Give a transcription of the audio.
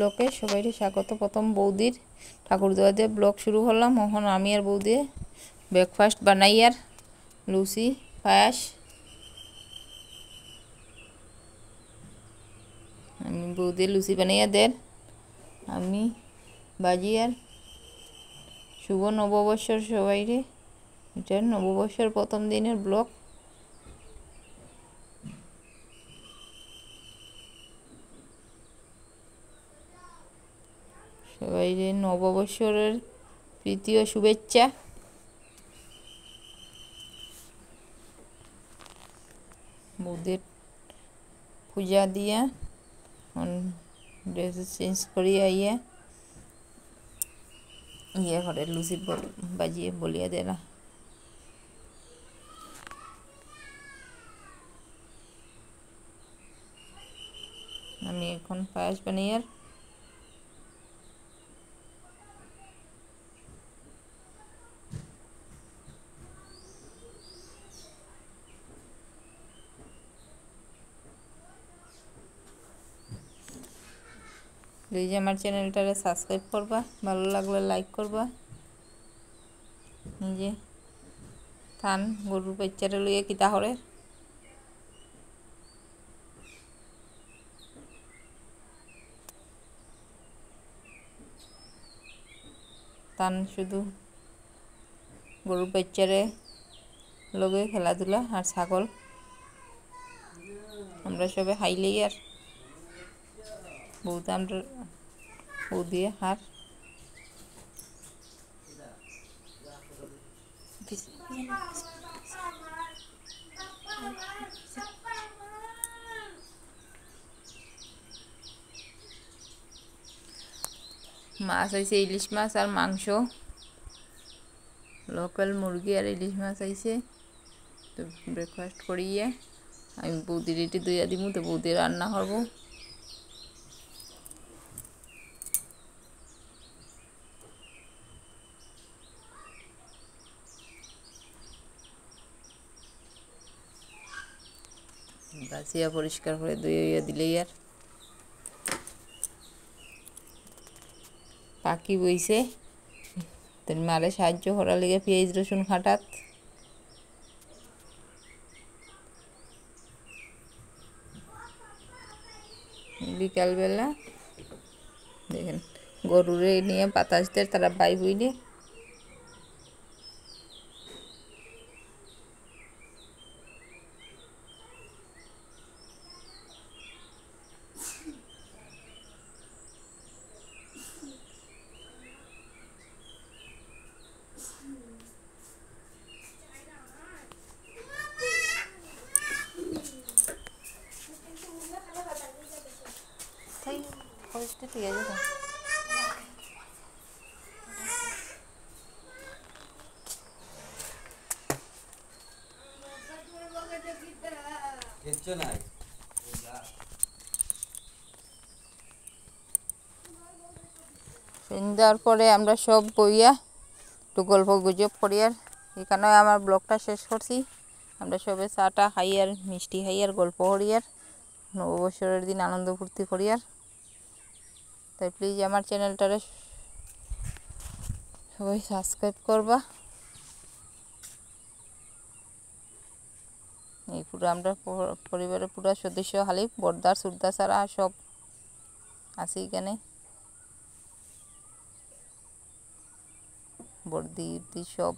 ব্লকে সবাইকে স্বাগত। প্রথম বৌদির ঠাকুর দেওয়া দিয়ে ব্লগ শুরু করলাম। এখন আমি আর বৌদি ব্রেকফাস্ট বানাই আর লুচি পায়াস। আমি বৌদি লুচি বানাইয়া দেন, আমি বাজি আর শুভ নববর্ষর সবাইরে। এটা নববর্ষের প্রথম দিনের ব্লগ। সবাইরে নববর্ষের প্রীতি ও শুভেচ্ছা। বৌদের পূজা দিয়া ড্রেস চেঞ্জ করিয়া ইয়ে করে লুচি বাজিয়ে বলিয়া দেলা। আমি এখন পায়েস বানিয়ে প্লিজ আমার চ্যানেলটারে সাবস্ক্রাইব করবা, ভালো লাগলে লাইক করবা। নিজে থান গরুর বাচ্চারা লইয়া কিতা করে তান শুধু গরুর বাচ্চারে লগে খেলাধুলা আর ছাগল আমরা সবে হাইলেই আর বৌদি আমরা বৌদিয়ে হার মাছ হয়েছে, ইলিশ মাছ আর মাংস, লোকাল মুরগি আর ইলিশ মাছ আইছে। তো ব্রেকফাস্ট করিয়ে আমি বৌদির এটি দইয়া দিব, তো বৌদি রান্না করবো। গাছিয়া পরিষ্কার করে দইয়া দিলেই আর পাখি বইছে মারে সাহায্য করার লেগে পেঁয়াজ রসুন খাটাত। বিকালবেলা দেখেন গরুরে নিয়ে বাতাস দেয়, তারা বাই বইলে ঠিক আছে। সন্ধ্যার পরে আমরা সব বইয়া একটু গল্প গুজব করি আর এখানে আমার ব্লগটা শেষ করছি। আমরা সবে চাটা খাই আর মিষ্টি খাই আর গল্প করি আর নববৎসরের দিন আনন্দ ফুর্তি করি আর। তাই প্লিজ আমার চ্যানেলটারে সবাই সাবস্ক্রাইব করবা। এই পুরো আমরা পরিবারের পুরো সদস্য খালি বর্দার সুরদা ছাড়া সব আছে এখানে। বর্দি সব